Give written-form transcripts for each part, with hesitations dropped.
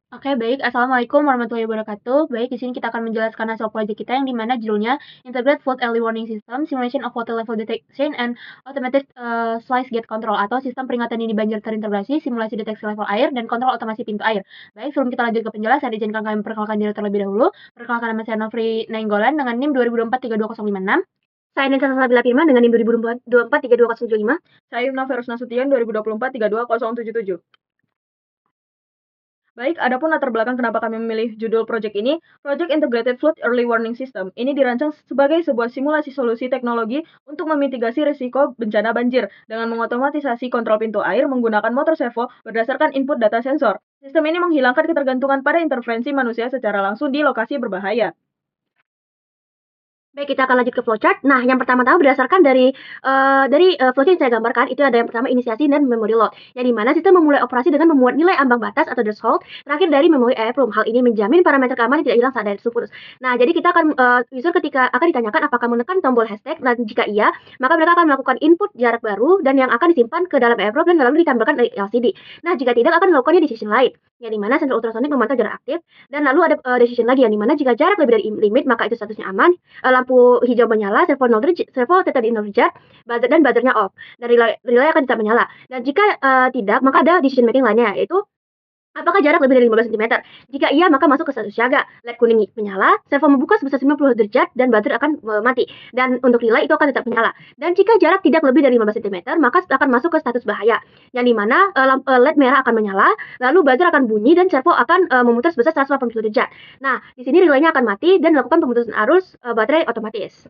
Oke, baik. Assalamualaikum warahmatullahi wabarakatuh. Baik, di sini kita akan menjelaskan hasil proyek kita yang dimana judulnya Integrated Flood Early Warning System, Simulation of Water Level Detection and Automated Sluice Gate Control atau sistem peringatan dini banjir terintegrasi, simulasi deteksi level air, dan kontrol otomasi pintu air. Baik, sebelum kita lanjut ke penjelasan, izinkan kami memperkenalkan diri terlebih dahulu. Perkenalkan nama saya Nofri Nainggolan dengan NIM 2024-32056. Saya Nisa Salsabila Firman dengan NIM 2024-32075. Saya Yumna Ferus Nasution 2024-32077. Baik, adapun latar belakang kenapa kami memilih judul proyek ini, Project Integrated Flood Early Warning System. Ini dirancang sebagai sebuah simulasi solusi teknologi untuk memitigasi risiko bencana banjir dengan mengotomatisasi kontrol pintu air menggunakan motor servo berdasarkan input data sensor. Sistem ini menghilangkan ketergantungan pada intervensi manusia secara langsung di lokasi berbahaya. Baik, kita akan lanjut ke flowchart. Nah, yang pertama-tama berdasarkan dari flowchart yang saya gambarkan, itu ada yang pertama inisiasi dan memory load, yang dimana sistem memulai operasi dengan memuat nilai ambang batas atau threshold terakhir dari memori EEPROM. Hal ini menjamin parameter keamanan tidak hilang saat data putus. Nah, jadi kita akan user ketika akan ditanyakan apakah menekan tombol hashtag, dan jika iya, maka mereka akan melakukan input jarak baru dan yang akan disimpan ke dalam EEPROM dan lalu ditampilkan dari LCD. Nah, jika tidak akan dilakukannya decision lain, yang dimana sensor ultrasonic memantau jarak aktif, dan lalu ada decision lagi yang dimana jika jarak lebih dari limit maka itu statusnya aman, lampu hijau menyala, servo tetap di 0 derajat, dan buzzernya off, dan relay akan tetap menyala. Dan jika tidak, maka ada decision making lainnya, yaitu apakah jarak lebih dari 15 cm? Jika iya, maka masuk ke status siaga. LED kuning menyala, servo membuka sebesar 90 derajat, dan buzzer akan mati. Dan untuk relay itu akan tetap menyala. Dan jika jarak tidak lebih dari 15 cm, maka akan masuk ke status bahaya. Yang dimana LED merah akan menyala, lalu buzzer akan bunyi, dan servo akan memutar sebesar 180 derajat. Nah, di sini relaynya akan mati, dan melakukan pemutusan arus baterai otomatis.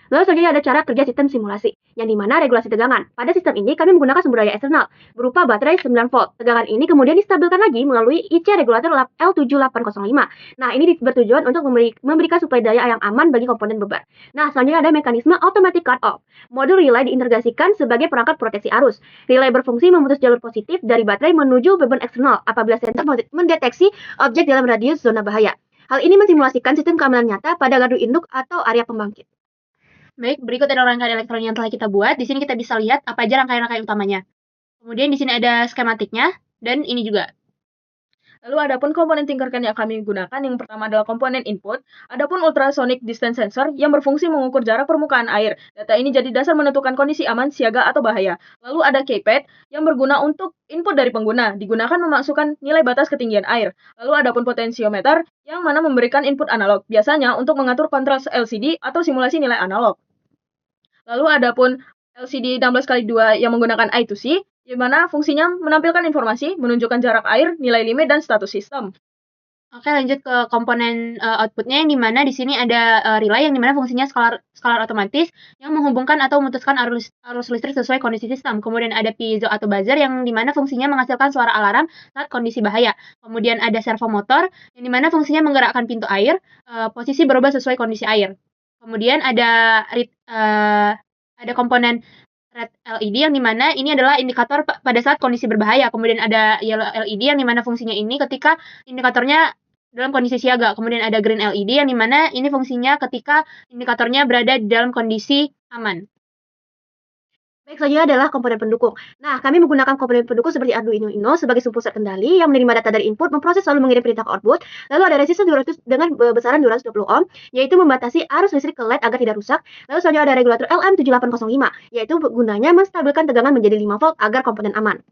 Lalu selanjutnya ada cara kerja sistem simulasi, yang dimana regulasi tegangan. Pada sistem ini kami menggunakan sumber daya eksternal, berupa baterai 9 volt. Tegangan ini kemudian distabilkan lagi melalui IC regulator L7805. Nah, ini bertujuan untuk memberikan suplai daya yang aman bagi komponen beban. Nah, selanjutnya ada mekanisme automatic cut off. Modul relay diintegrasikan sebagai perangkat proteksi arus. Relay berfungsi memutus jalur positif dari baterai menuju beban eksternal apabila sensor mendeteksi objek dalam radius zona bahaya. Hal ini mensimulasikan sistem keamanan nyata pada gardu induk atau area pembangkit. Baik, berikut adalah rangkaian elektronik yang telah kita buat. Di sini kita bisa lihat apa aja rangkaian-rangkaian utamanya. Kemudian di sini ada skematiknya, dan ini juga. Lalu adapun komponen Tinkercad yang kami gunakan, yang pertama adalah komponen input, adapun ultrasonic distance sensor yang berfungsi mengukur jarak permukaan air. Data ini jadi dasar menentukan kondisi aman, siaga, atau bahaya. Lalu ada keypad yang berguna untuk input dari pengguna, digunakan memasukkan nilai batas ketinggian air. Lalu adapun potensiometer yang mana memberikan input analog, biasanya untuk mengatur kontras LCD atau simulasi nilai analog. Lalu adapun LCD 16x2 yang menggunakan I2C, di mana fungsinya menampilkan informasi, menunjukkan jarak air, nilai limit, dan status sistem. Oke, lanjut ke komponen outputnya, yang dimana di sini ada relay yang dimana fungsinya skalar otomatis yang menghubungkan atau memutuskan arus listrik sesuai kondisi sistem. Kemudian ada piezo atau buzzer yang dimana fungsinya menghasilkan suara alarm saat kondisi bahaya. Kemudian ada servo motor yang dimana fungsinya menggerakkan pintu air, posisi berubah sesuai kondisi air. Kemudian ada komponen red LED yang dimana ini adalah indikator pada saat kondisi berbahaya. Kemudian ada yellow LED yang dimana fungsinya ini ketika indikatornya dalam kondisi siaga. Kemudian ada green LED yang dimana ini fungsinya ketika indikatornya berada dalam kondisi aman. Baik, selanjutnya adalah komponen pendukung. Nah, kami menggunakan komponen pendukung seperti Arduino Uno sebagai pusat kendali yang menerima data dari input, memproses lalu mengirim perintah ke output. Lalu ada resistor 200 dengan besaran 220 ohm, yaitu membatasi arus listrik ke LED agar tidak rusak. Lalu selanjutnya ada regulator LM7805, yaitu gunanya menstabilkan tegangan menjadi 5 volt agar komponen aman.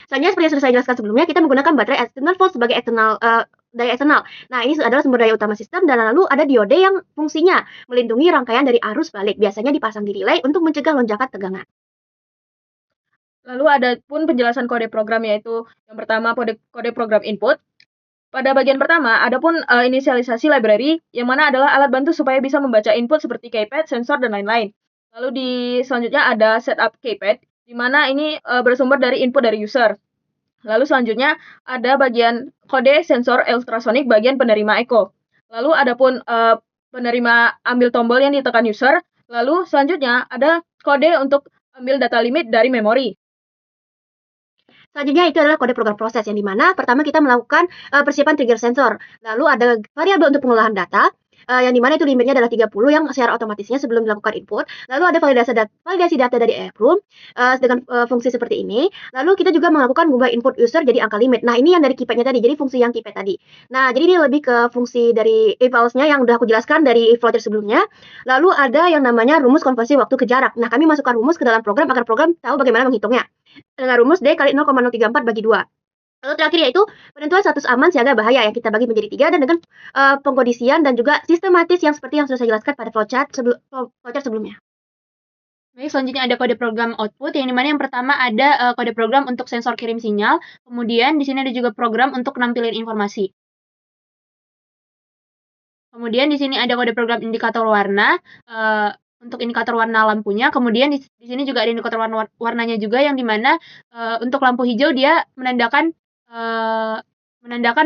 Selanjutnya seperti yang sudah saya jelaskan sebelumnya, kita menggunakan baterai eksternal volt sebagai daya eksternal. Nah, ini adalah sumber daya utama sistem, dan lalu ada diode yang fungsinya melindungi rangkaian dari arus balik. Biasanya dipasang di relay untuk mencegah lonjakan tegangan. Lalu ada pun penjelasan kode program, yaitu yang pertama kode program input. Pada bagian pertama, ada pun inisialisasi library, yang mana adalah alat bantu supaya bisa membaca input seperti keypad, sensor, dan lain-lain. Lalu selanjutnya ada setup keypad, di mana ini bersumber dari input dari user. Lalu selanjutnya ada bagian kode sensor ultrasonic bagian penerima echo. Lalu ada pun penerima ambil tombol yang ditekan user. Lalu selanjutnya ada kode untuk ambil data limit dari memori. Selanjutnya itu adalah kode program proses, yang dimana pertama kita melakukan persiapan trigger sensor. Lalu ada variabel untuk pengolahan data. yang dimana itu limitnya adalah 30 yang secara otomatisnya sebelum dilakukan input. Lalu ada validasi data dari EEPROM dengan fungsi seperti ini. Lalu kita juga melakukan mengubah input user jadi angka limit. Nah, ini yang dari keypadnya tadi, jadi fungsi yang keypad tadi. Nah, jadi ini lebih ke fungsi dari evaluate-nya yang udah aku jelaskan dari flowchart sebelumnya. Lalu ada yang namanya rumus konversi waktu ke jarak. Nah, kami masukkan rumus ke dalam program agar program tahu bagaimana menghitungnya. Dengan rumus D kali 0,034 bagi 2. Lalu terakhir yaitu penentuan status aman siaga bahaya yang kita bagi menjadi 3 dan dengan pengkondisian dan juga sistematis yang seperti yang sudah saya jelaskan pada flowchart sebelumnya. Baik, selanjutnya ada kode program output yang dimana yang pertama ada kode program untuk sensor kirim sinyal, kemudian di sini ada juga program untuk nampilin informasi. Kemudian di sini ada kode program indikator warna untuk indikator warna lampunya. Kemudian di sini juga ada indikator warnanya juga yang dimana untuk lampu hijau dia menandakan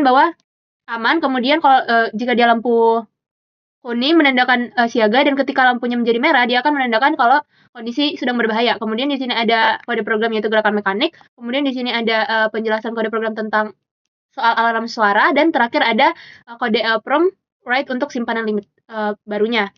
bahwa aman. Kemudian kalau jika dia lampu kuning menandakan siaga, dan ketika lampunya menjadi merah dia akan menandakan kalau kondisi sedang berbahaya. Kemudian di sini ada kode program yaitu gerakan mekanik. Kemudian di sini ada penjelasan kode program tentang soal alarm suara, dan terakhir ada kode EEPROM write untuk simpanan limit barunya.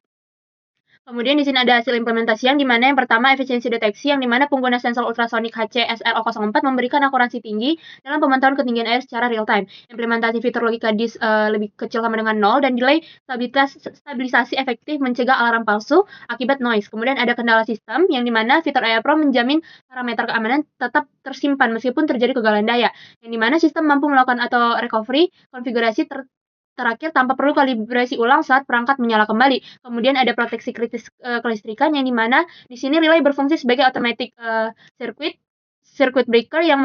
Kemudian di sini ada hasil implementasi yang dimana yang pertama efisiensi deteksi yang dimana pengguna sensor ultrasonik HC-SR004 memberikan akurasi tinggi dalam pemantauan ketinggian air secara real time. Implementasi fitur logika disk lebih kecil sama dengan 0 dan delay stabilisasi efektif mencegah alarm palsu akibat noise. Kemudian ada kendala sistem yang dimana fitur EEPROM menjamin parameter keamanan tetap tersimpan meskipun terjadi kegagalan daya. Yang dimana sistem mampu melakukan auto recovery konfigurasi terakhir tanpa perlu kalibrasi ulang saat perangkat menyala kembali. Kemudian ada proteksi kritis kelistrikan yang dimana di sini relay berfungsi sebagai automatic circuit breaker yang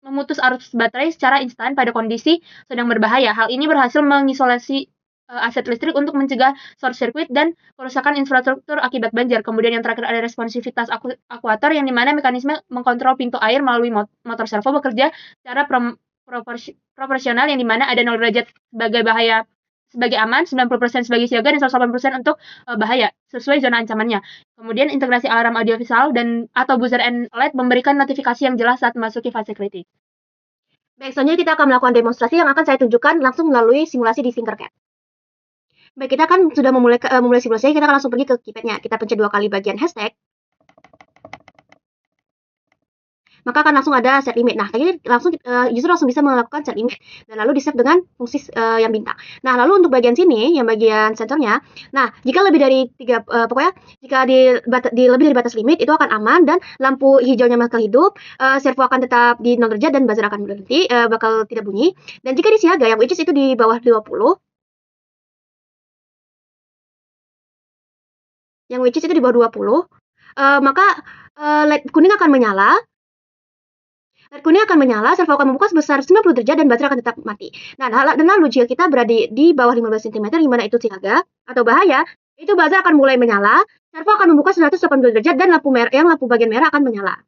memutus arus baterai secara instan pada kondisi sedang berbahaya. Hal ini berhasil mengisolasi aset listrik untuk mencegah short circuit dan kerusakan infrastruktur akibat banjir. Kemudian yang terakhir ada responsivitas akuator yang dimana mekanisme mengkontrol pintu air melalui motor servo bekerja secara proporsional yang dimana ada 0 derajat sebagai aman, 90% sebagai siaga, dan 180% untuk bahaya sesuai zona ancamannya. Kemudian integrasi alarm audiovisual dan atau buzzer and alert memberikan notifikasi yang jelas saat memasuki fase kritis. Baik, selanjutnya kita akan melakukan demonstrasi yang akan saya tunjukkan langsung melalui simulasi di Tinkercad. Baik, kita kan sudah memulai simulasinya, kita akan langsung pergi ke keypadnya. Kita pencet 2 kali bagian hashtag. Maka akan langsung ada set limit. Nah, tadi user langsung bisa melakukan set limit dan lalu di-save dengan fungsi yang bintang. Nah, lalu untuk bagian sini, yang bagian sensornya, nah, jika lebih dari 3 pokoknya jika lebih dari batas limit itu akan aman dan lampu hijaunya bakal hidup, servo akan tetap di 0 derajat dan buzzer akan berhenti, bakal tidak bunyi. Dan jika di siaga yang which is itu di bawah 20, maka LED kuning akan menyala. LED kuning akan menyala, servo akan membuka sebesar 90 derajat dan baterai akan tetap mati. Nah, dan lalu jika kita berada di bawah 15 cm, di mana itu siaga atau bahaya, itu buzzer akan mulai menyala, servo akan membuka 180 derajat dan lampu bagian merah akan menyala.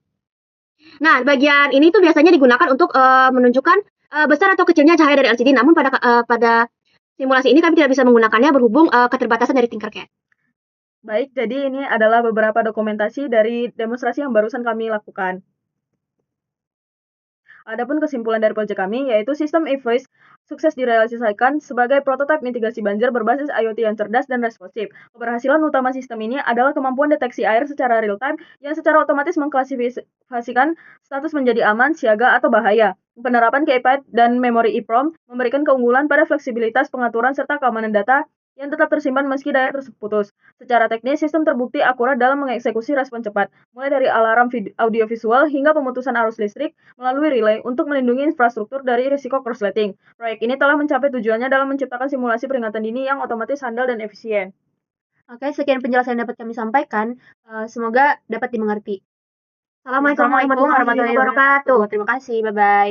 Nah, bagian ini tuh biasanya digunakan untuk menunjukkan besar atau kecilnya cahaya dari LCD. Namun pada simulasi ini kami tidak bisa menggunakannya berhubung keterbatasan dari Tinkercad. Baik, jadi ini adalah beberapa dokumentasi dari demonstrasi yang barusan kami lakukan. Adapun kesimpulan dari proyek kami yaitu sistem e-voice sukses direalisasikan sebagai prototipe mitigasi banjir berbasis IoT yang cerdas dan responsif. Keberhasilan utama sistem ini adalah kemampuan deteksi air secara real time yang secara otomatis mengklasifikasikan status menjadi aman, siaga, atau bahaya. Penerapan keypad dan memori EEPROM memberikan keunggulan pada fleksibilitas pengaturan serta keamanan data yang tetap tersimpan meski daya terputus. Secara teknis, sistem terbukti akurat dalam mengeksekusi respon cepat, mulai dari alarm audiovisual hingga pemutusan arus listrik melalui relay untuk melindungi infrastruktur dari risiko korsleting. Proyek ini telah mencapai tujuannya dalam menciptakan simulasi peringatan dini yang otomatis, handal, dan efisien. Oke, sekian penjelasan yang dapat kami sampaikan. Semoga dapat dimengerti. Assalamualaikum warahmatullahi wabarakatuh. Terima kasih, bye-bye.